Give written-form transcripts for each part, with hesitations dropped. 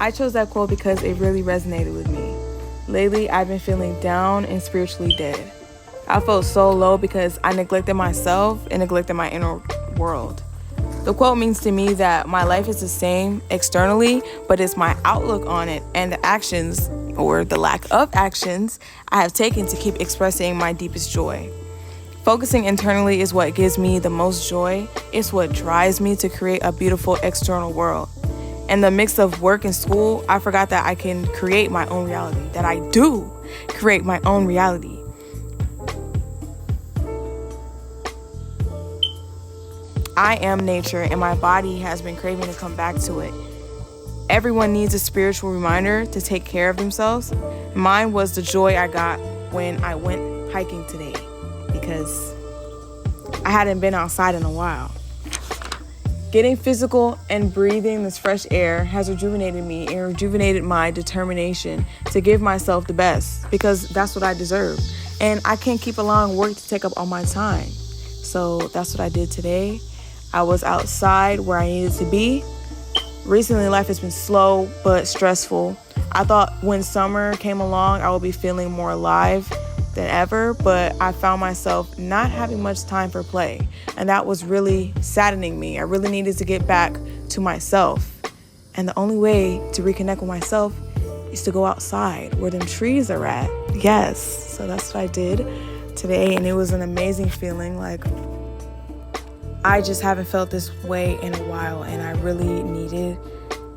I chose that quote because it really resonated with me. Lately, I've been feeling down and spiritually dead. I felt so low because I neglected myself and neglected my inner world. The quote means to me that my life is the same externally, but it's my outlook on it and the actions, or the lack of actions, I have taken to keep expressing my deepest joy. Focusing internally is what gives me the most joy. It's what drives me to create a beautiful external world. In the mix of work and school, I forgot that I can create my own reality, that I do create my own reality. I am nature, and my body has been craving to come back to it. Everyone needs a spiritual reminder to take care of themselves. Mine was the joy I got when I went hiking today, because I hadn't been outside in a while. Getting physical and breathing this fresh air has rejuvenated me and rejuvenated my determination to give myself the best, because that's what I deserve. And I can't keep allowing work to take up all my time. So that's what I did today. I was outside where I needed to be. Recently, life has been slow but stressful. I thought when summer came along, I would be feeling more alive than ever, but I found myself not having much time for play, and that was really saddening me. I really needed to get back to myself, and the only way to reconnect with myself is to go outside where them trees are at. Yes, so that's what I did today, and it was an amazing feeling. Like, I just haven't felt this way in a while, and I really needed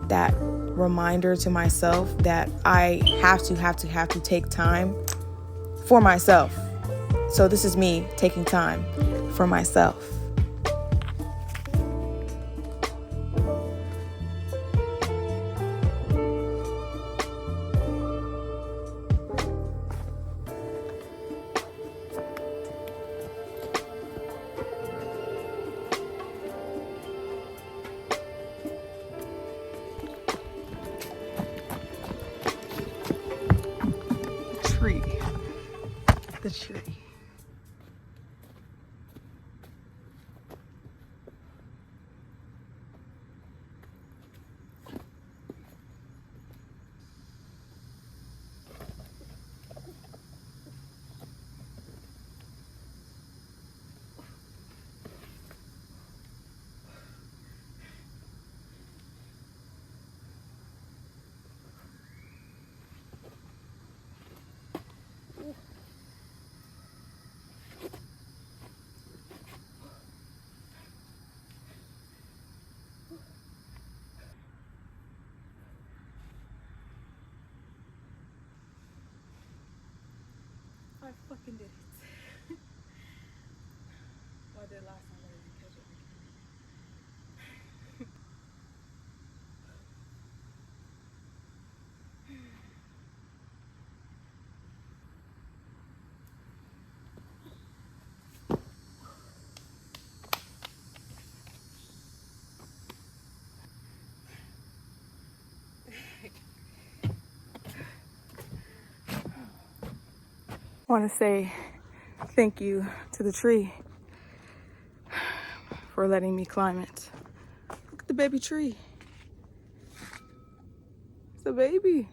that reminder to myself that I have to take time for myself. So this is me taking time for myself. The tree. I fucking did it. Well, I did last time, but I didn't catch it. I want to say thank you to the tree for letting me climb it. Look at the baby tree. It's a baby.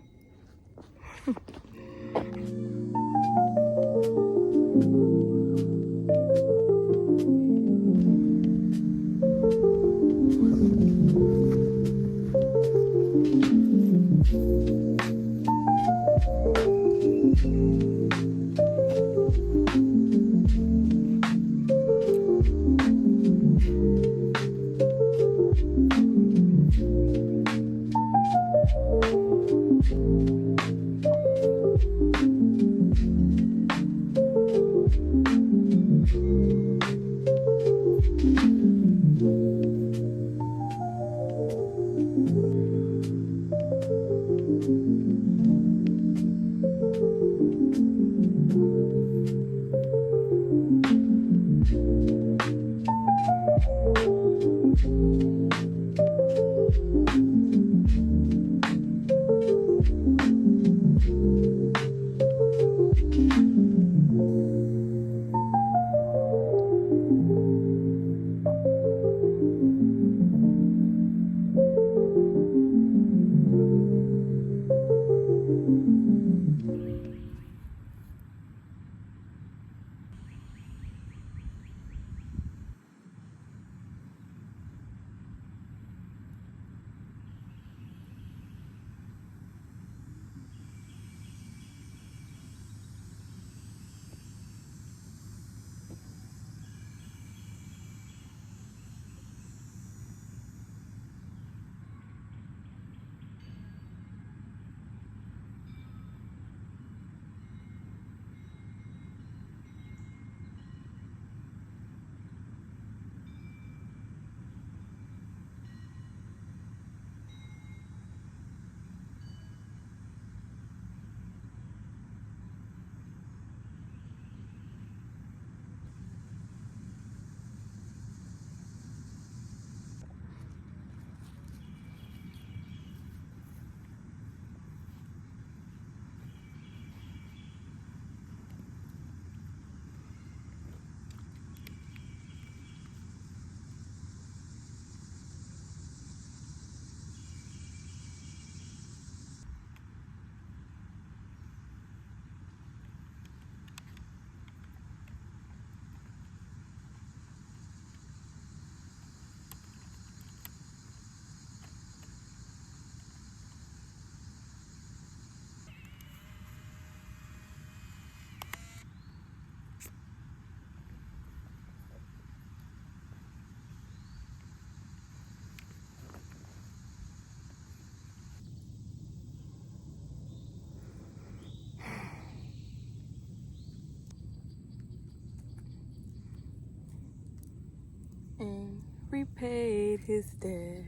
repaid his debt.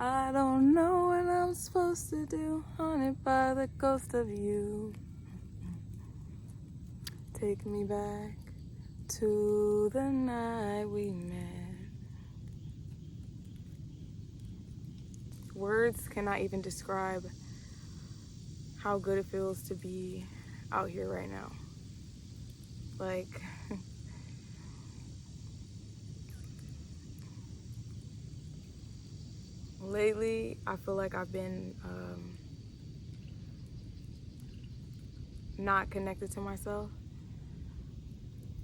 I don't know what I'm supposed to do, haunted by the ghost of you. Take me back to the night we met. Words cannot even describe how good it feels to be out here right now. Like, lately, I feel like I've been not connected to myself.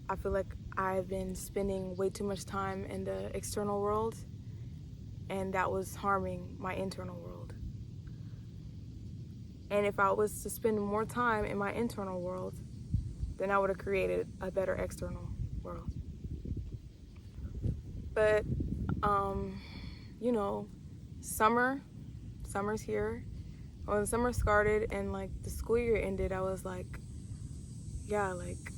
I feel like I've been spending way too much time in the external world, and that was harming my internal world. And if I was to spend more time in my internal world, then I would have created a better external world. But, you know, summer's here. When the summer started and like the school year ended, I was like, yeah, like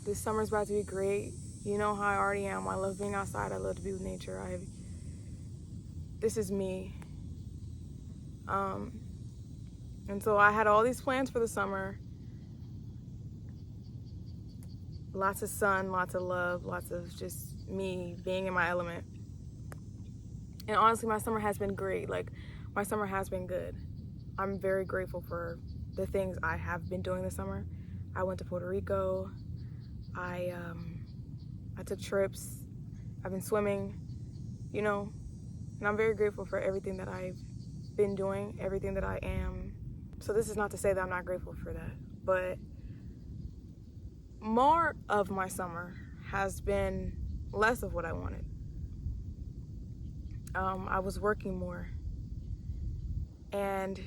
this summer's about to be great. You know how I already am. I love being outside. I love to be with nature. This is me. And so I had all these plans for the summer. Lots of sun, lots of love, lots of just me being in my element. And honestly, my summer has been great. Like, my summer has been good. I'm very grateful for the things I have been doing this summer. I went to Puerto Rico. I took trips. I've been swimming, you know, and I'm very grateful for everything that I've been doing, everything that I am. So this is not to say that I'm not grateful for that, but more of my summer has been less of what I wanted. I was working more, and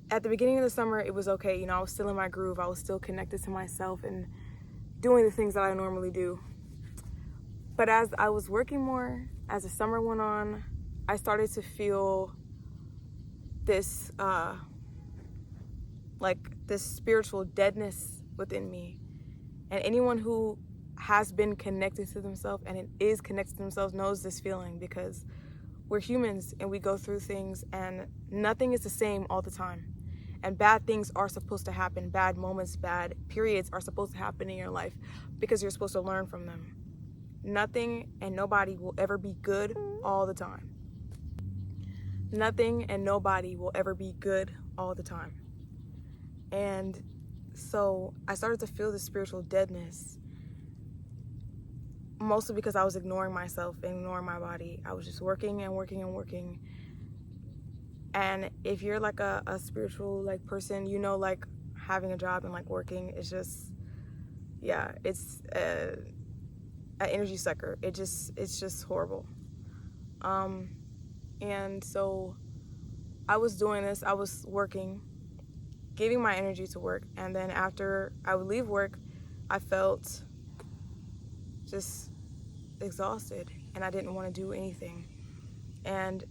at the beginning of the summer, it was okay. You know, I was still in my groove. I was still connected to myself and doing the things that I normally do. But as I was working more, as the summer went on, I started to feel this, this spiritual deadness within me. And anyone who has been connected to themselves and is connected to themselves knows this feeling, because we're humans and we go through things and nothing is the same all the time. And bad things are supposed to happen. Bad moments, bad periods are supposed to happen in your life because you're supposed to learn from them. Nothing and nobody will ever be good all the time. Nothing and nobody will ever be good all the time. And so I started to feel this spiritual deadness, mostly because I was ignoring myself and ignoring my body. I was just working and working and working. And if you're like a spiritual like person, you know, like having a job and like working is just, yeah, it's an energy sucker. It's just horrible. And so I was doing this, I was working, giving my energy to work, and then after I would leave work, I felt just exhausted and I didn't want to do anything. And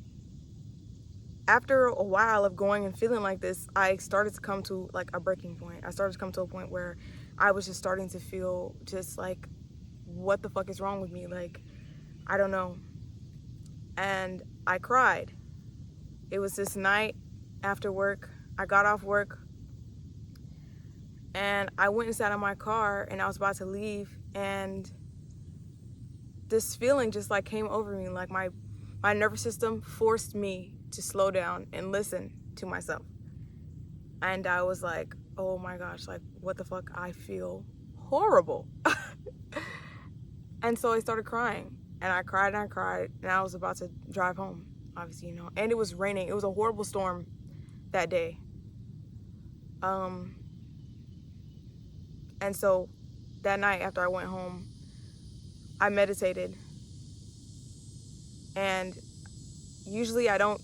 after a while of going and feeling like this, I started to come to like a breaking point. I started to come to a point where I was just starting to feel just like, what the fuck is wrong with me? Like, I don't know. And I cried. It was this night after work. I got off work and I went and sat in my car and I was about to leave, and this feeling just like came over me. Like my nervous system forced me to slow down and listen to myself. And I was like, oh my gosh, like what the fuck? I feel horrible. And so I started crying, and I cried and I cried, and I was about to drive home, obviously, you know, and it was raining. It was a horrible storm that day. And so that night after I went home, I meditated. And usually I don't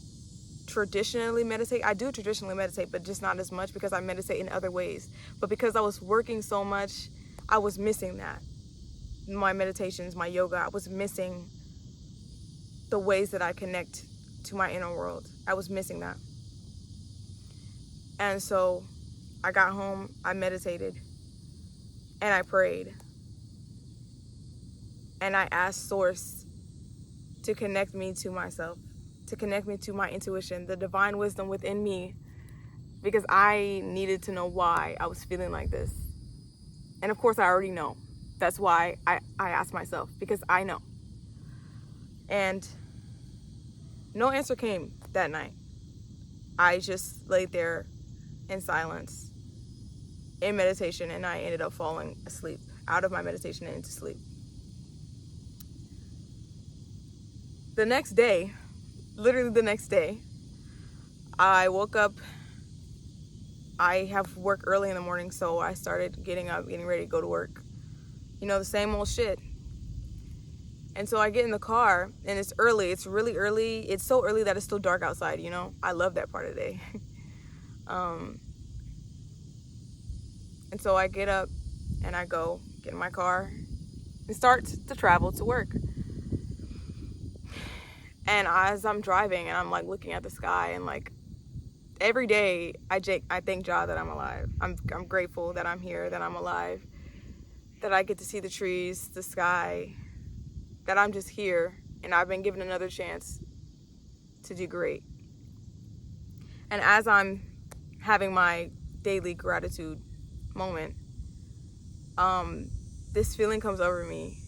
traditionally meditate. I do traditionally meditate, but just not as much because I meditate in other ways. But because I was working so much, I was missing that. My meditations, my yoga, I was missing the ways that I connect to my inner world. I was missing that. And so I got home, I meditated, and I prayed. And I asked Source to connect me to myself, to connect me to my intuition, the divine wisdom within me, because I needed to know why I was feeling like this. And of course, I already know. That's why I asked myself, because I know. And no answer came that night. I just laid there in silence, in meditation, and I ended up falling asleep, out of my meditation and into sleep. The next day, literally the next day, I woke up. I have work early in the morning, so I started getting up, getting ready to go to work. You know, the same old shit. And so I get in the car, and it's early. It's really early. It's so early that it's still dark outside, you know? I love that part of the day. And so I get up, and I go get in my car and start to travel to work. And as I'm driving, and I'm, like, looking at the sky, and, like, every day I thank God that I'm alive. I'm grateful that I'm here, that I'm alive, that I get to see the trees, the sky, that I'm just here, and I've been given another chance to do great. And as I'm having my daily gratitude moment, this feeling comes over me.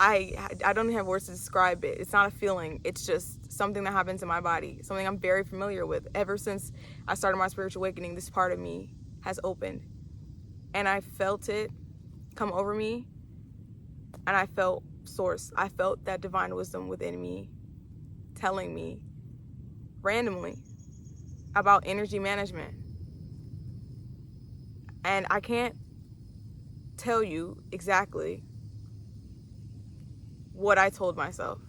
I don't even have words to describe it. It's not a feeling. It's just something that happens in my body, something I'm very familiar with. Ever since I started my spiritual awakening, this part of me has opened. And I felt it come over me, and I felt Source. I felt that divine wisdom within me telling me randomly about energy management. And I can't tell you exactly what I told myself,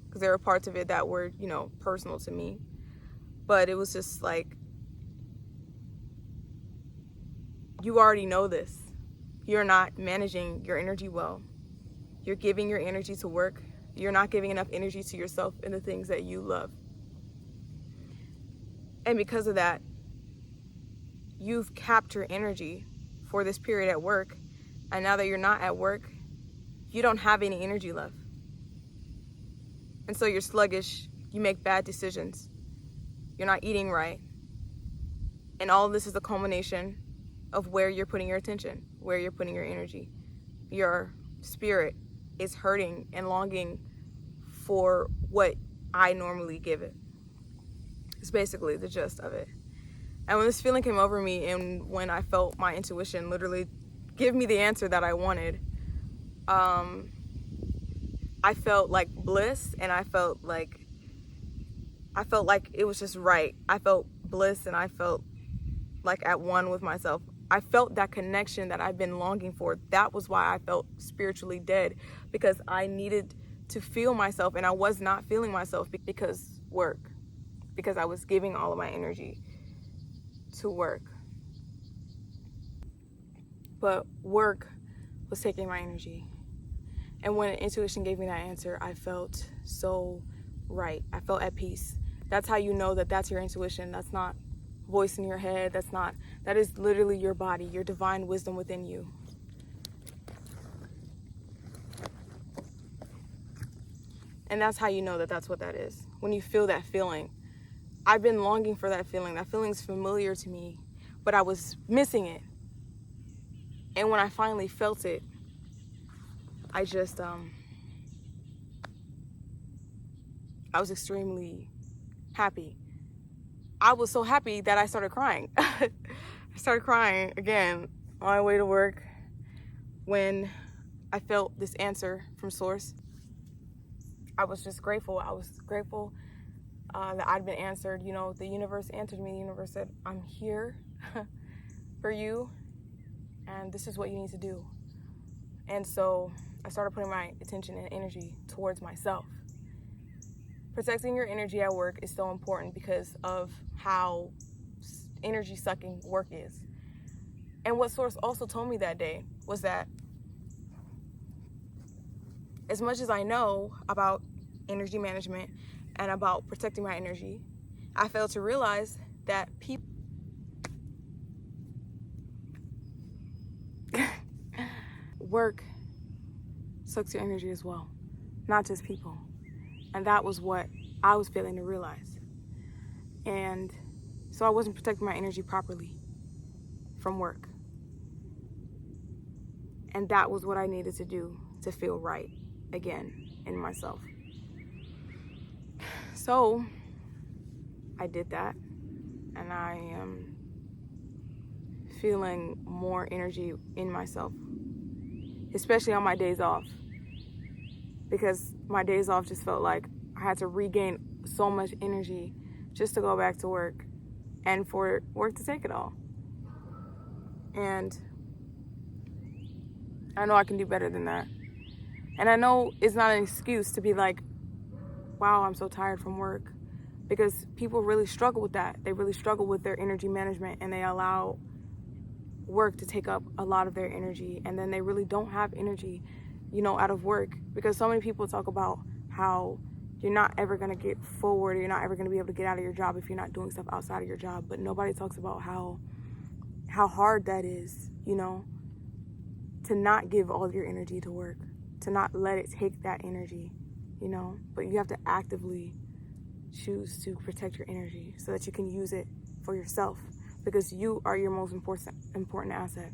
because there were parts of it that were, you know, personal to me. But it was just like, you already know this. You're not managing your energy well. You're giving your energy to work. You're not giving enough energy to yourself and the things that you love. And because of that, you've capped your energy for this period at work. And now that you're not at work, you don't have any energy left. And so you're sluggish. You make bad decisions. You're not eating right. And all of this is a culmination of where you're putting your attention, where you're putting your energy. Your spirit is hurting and longing for what I normally give it. It's basically the gist of it. And when this feeling came over me, and when I felt my intuition literally give me the answer that I wanted, I felt like bliss, and I felt like it was just right. I felt bliss, and I felt like at one with myself. I felt that connection that I've been longing for. That was why I felt spiritually dead, because I needed to feel myself, and I was not feeling myself because I was giving all of my energy to work. But work was taking my energy. And when intuition gave me that answer, I felt so right. I felt at peace. That's how you know that that's your intuition. That's not voice in your head. That is literally your body, your divine wisdom within you. And that's how you know that that's what that is. When you feel that feeling. I've been longing for that feeling. That feeling's familiar to me, but I was missing it. And when I finally felt it, I just, I was extremely happy. I was so happy that I started crying. I started crying again on my way to work when I felt this answer from Source. I was just grateful. I was grateful that I'd been answered. You know, the universe answered me. The universe said, I'm here for you, and this is what you need to do. And so I started putting my attention and energy towards myself. Protecting your energy at work is so important because of how energy sucking work is. And what Source also told me that day was that as much as I know about energy management and about protecting my energy, I failed to realize that people work sucks your energy as well, not just people. And that was what I was failing to realize. And so I wasn't protecting my energy properly from work. And that was what I needed to do to feel right again in myself. So I did that, and I am feeling more energy in myself, especially on my days off, because my days off just felt like I had to regain so much energy just to go back to work and for work to take it all. And I know I can do better than that. And I know it's not an excuse to be like, wow, I'm so tired from work, because people really struggle with that. They really struggle with their energy management, and they allow work to take up a lot of their energy, and then they really don't have energy, out of work, because so many people talk about how you're not ever going to get forward, or you're not ever going to be able to get out of your job if you're not doing stuff outside of your job. But nobody talks about how hard that is, to not give all of your energy to work, to not let it take that energy, but you have to actively choose to protect your energy so that you can use it for yourself, because you are your most important asset.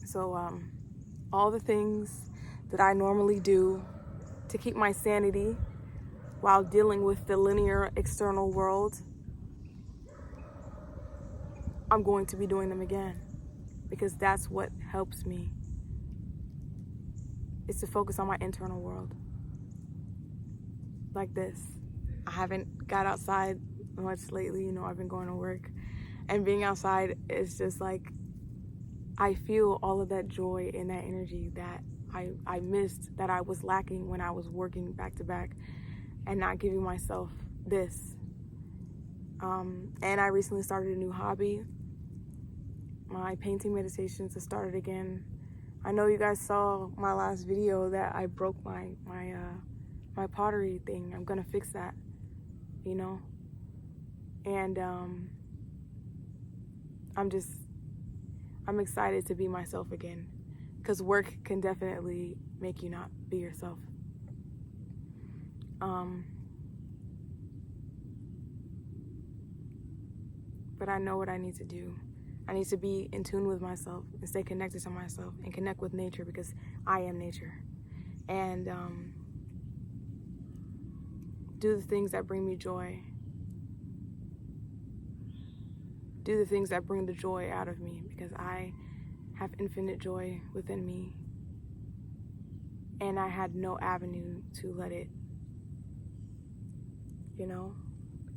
So all the things that I normally do to keep my sanity while dealing with the linear external world, I'm going to be doing them again, because that's what helps me, is to focus on my internal world. Like this. I haven't got outside much lately, I've been going to work, and being outside is just like, I feel all of that joy and that energy that I missed, that I was lacking when I was working back to back and not giving myself this. And I recently started a new hobby. My painting meditations have started again. I know you guys saw my last video that I broke my pottery thing. I'm gonna fix that, and I'm excited to be myself again, because work can definitely make you not be yourself. But I know what I need to do. I need to be in tune with myself and stay connected to myself and connect with nature, because I am nature. And do the things that bring me joy. Do the things that bring the joy out of me, because I have infinite joy within me. And I had no avenue to let it,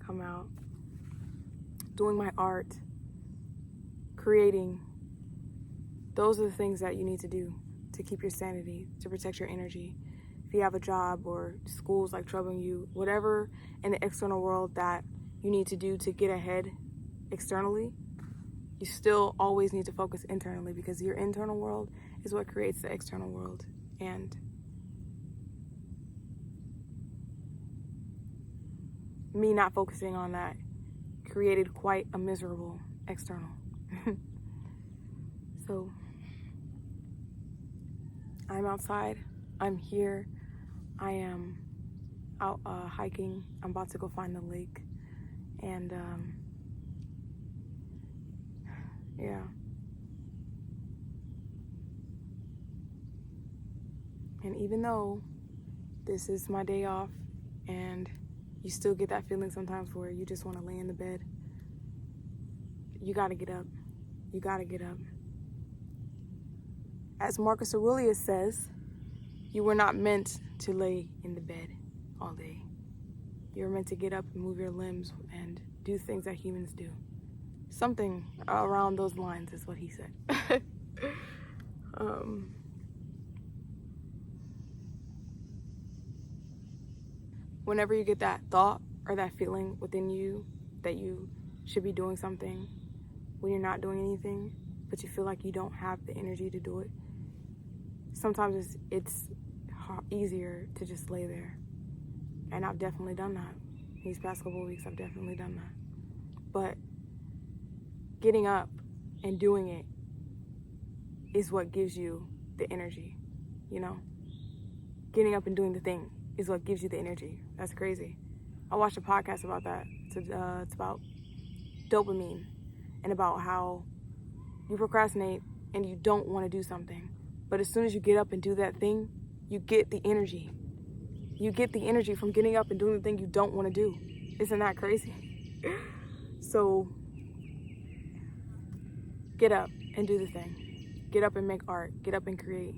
come out. Doing my art, creating, those are the things that you need to do to keep your sanity, to protect your energy. If you have a job or school's like troubling you, whatever in the external world that you need to do to get ahead externally, you still always need to focus internally, because your internal world is what creates the external world. And me not focusing on that created quite a miserable external. So I'm outside, I'm here, I am out hiking. I'm about to go find the lake, and yeah. And even though this is my day off, and you still get that feeling sometimes where you just want to lay in the bed, you got to get up. You got to get up. As Marcus Aurelius says, you were not meant to lay in the bed all day. You're meant to get up and move your limbs and do things that humans do. Something around those lines is what he said. Whenever you get that thought or that feeling within you that you should be doing something when you're not doing anything, but you feel like you don't have the energy to do it, sometimes it's easier to just lay there. And I've definitely done that. These past couple of weeks, I've definitely done that. But getting up and doing it is what gives you the energy. you know? Getting up and doing the thing is what gives you the energy. That's crazy. I watched a podcast about that. It's about dopamine and about how you procrastinate and you don't want to do something. But as soon as you get up and do that thing, you get the energy. You get the energy from getting up and doing the thing you don't want to do. Isn't that crazy? So get up and do the thing. Get up and make art. Get up and create.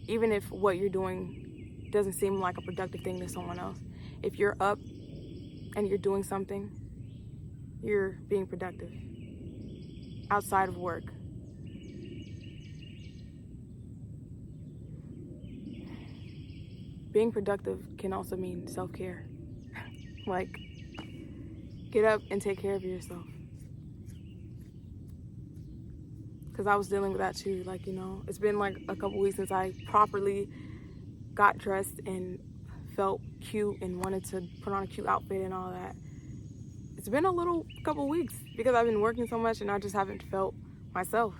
Even if what you're doing doesn't seem like a productive thing to someone else. If you're up and you're doing something, you're being productive outside of work. Being productive can also mean self-care. Like, get up and take care of yourself. Because I was dealing with that too. Like, you know, it's been like a couple weeks since I properly got dressed and felt cute and wanted to put on a cute outfit and all that. It's been a couple weeks because I've been working so much and I just haven't felt myself.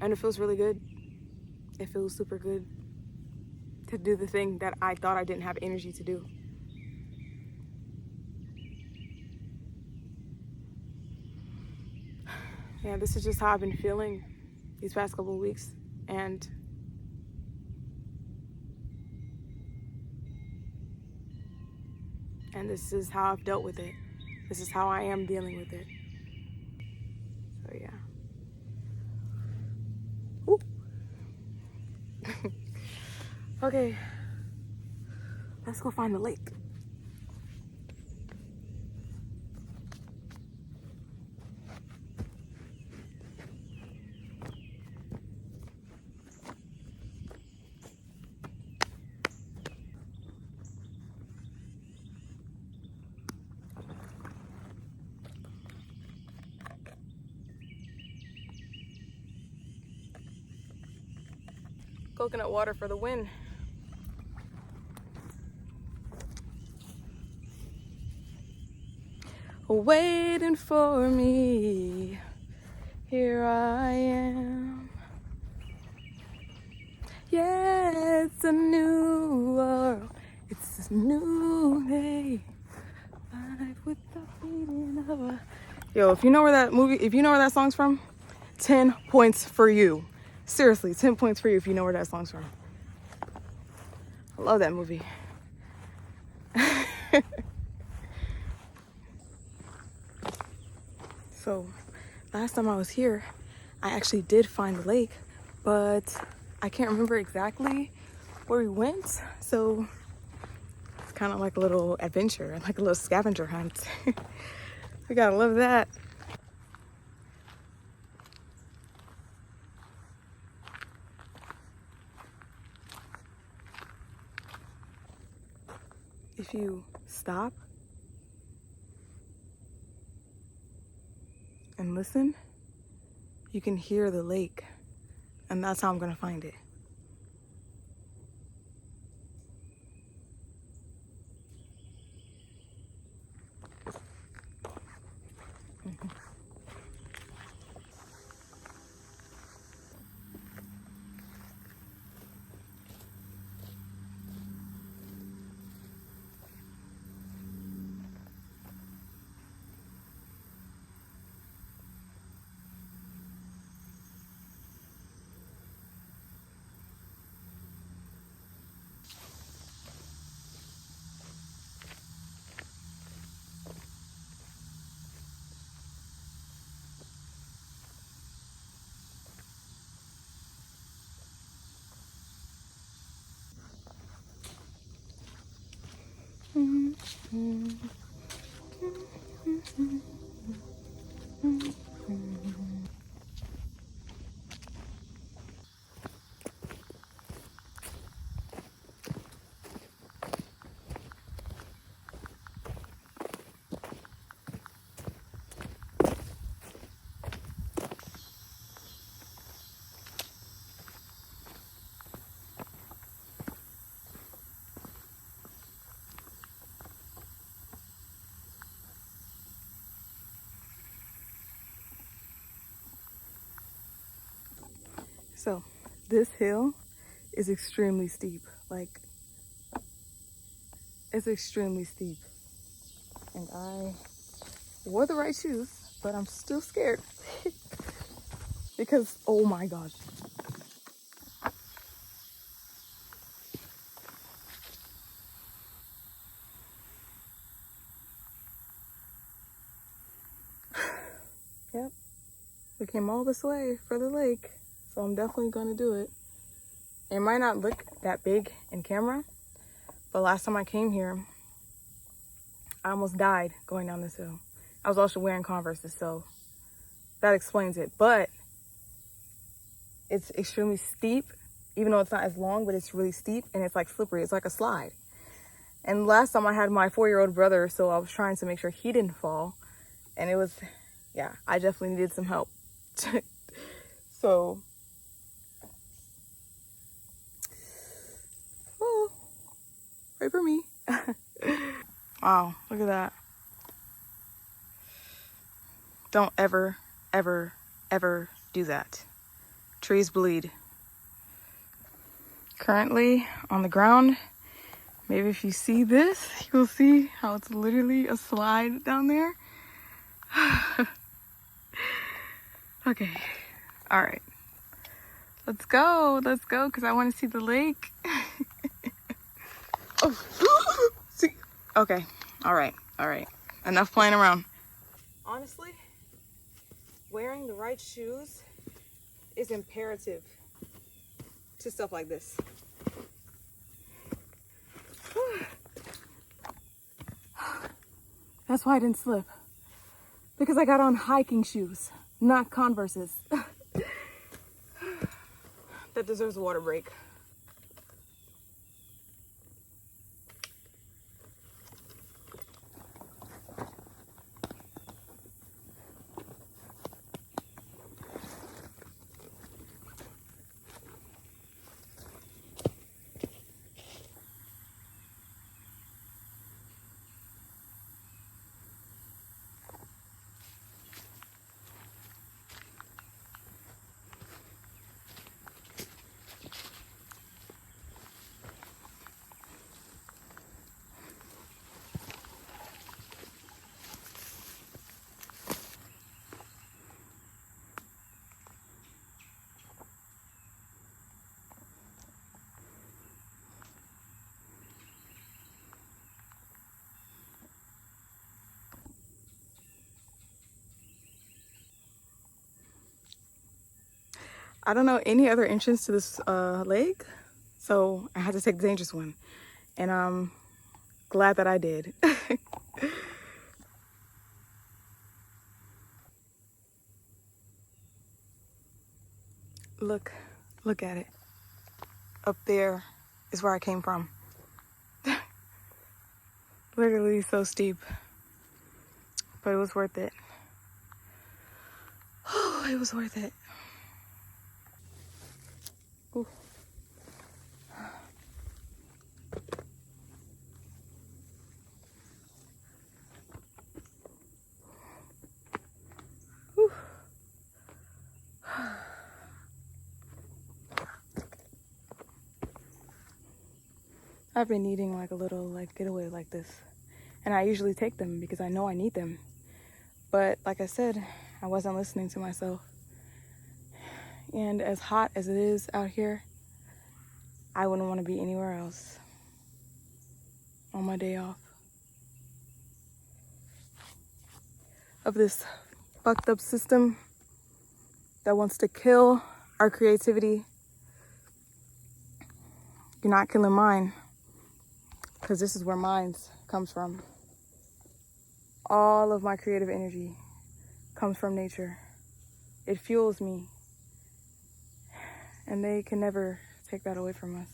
And it feels really good. It feels super good to do the thing that I thought I didn't have energy to do. Yeah, this is just how I've been feeling these past couple of weeks. And this is how I've dealt with it. This is how I am dealing with it. So yeah. Ooh. Okay, let's go find the lake. Coconut water for the win. Waiting for me, here I am. Yeah, it's a new world, it's a new day. Life with the beating of a... Yo, if you know where that song's from, 10 points for you. Seriously, 10 points for you if you know where that song's from. I love that movie. So, last time I was here, I actually did find the lake, but I can't remember exactly where we went. So, it's kind of like a little adventure, like a little scavenger hunt. We gotta love that. If you stop and listen, you can hear the lake, and that's how I'm gonna find it. So, this hill is extremely steep. Like, it's extremely steep. And I wore the right shoes, but I'm still scared. Because, oh my gosh. Yep, we came all this way for the lake, so I'm definitely gonna do it. It might not look that big in camera, but last time I came here, I almost died going down this hill. I was also wearing Converses, so that explains it. But it's extremely steep, even though it's not as long, but it's really steep and it's like slippery. It's like a slide. And last time I had my 4-year-old brother, so I was trying to make sure he didn't fall. And it was, yeah, I definitely needed some help. So, oh, pray for me. Wow, look at that. Don't ever, ever, ever do that. Trees bleed. Currently on the ground, maybe if you see this, you'll see how it's literally a slide down there. Okay, all right. Let's go, because I want to see the lake. Oh, see, okay, all right. Enough playing around. Honestly, wearing the right shoes is imperative to stuff like this. That's why I didn't slip. Because I got on hiking shoes, not Converses. That deserves a water break. I don't know any other entrance to this lake, so I had to take the dangerous one. And I'm glad that I did. Look at it. Up there is where I came from. Literally so steep, but it was worth it. Oh, it was worth it. Ooh. Whew. I've been needing like a little getaway like this, and I usually take them because I know I need them. But like I said, I wasn't listening to myself. And as hot as it is out here, I wouldn't want to be anywhere else on my day off of this fucked up system that wants to kill our creativity. You're not killing mine, because this is where mine comes from. All of my creative energy comes from nature. It fuels me, and they can never take that away from us.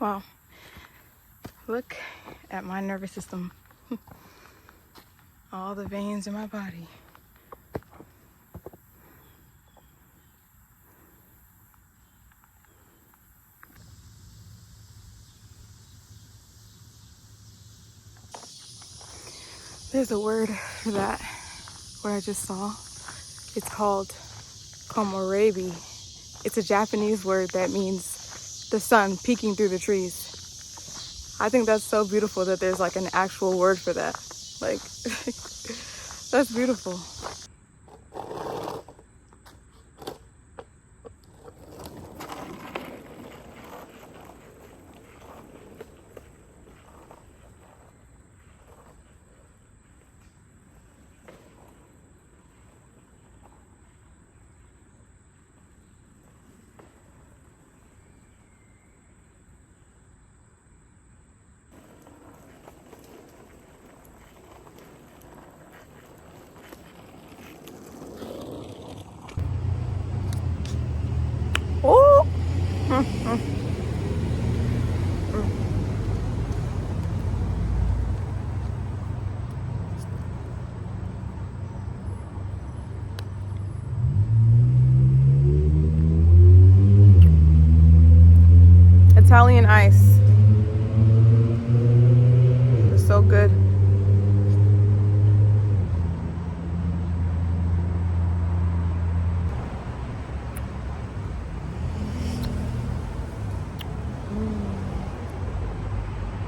Wow. Look at my nervous system. All the veins in my body. There's a word for that, what I just saw. It's called komorebi. It's a Japanese word that means the sun peeking through the trees. I think that's so beautiful that there's like an actual word for that. Like, that's beautiful. Oh! Italian ice. It's so good.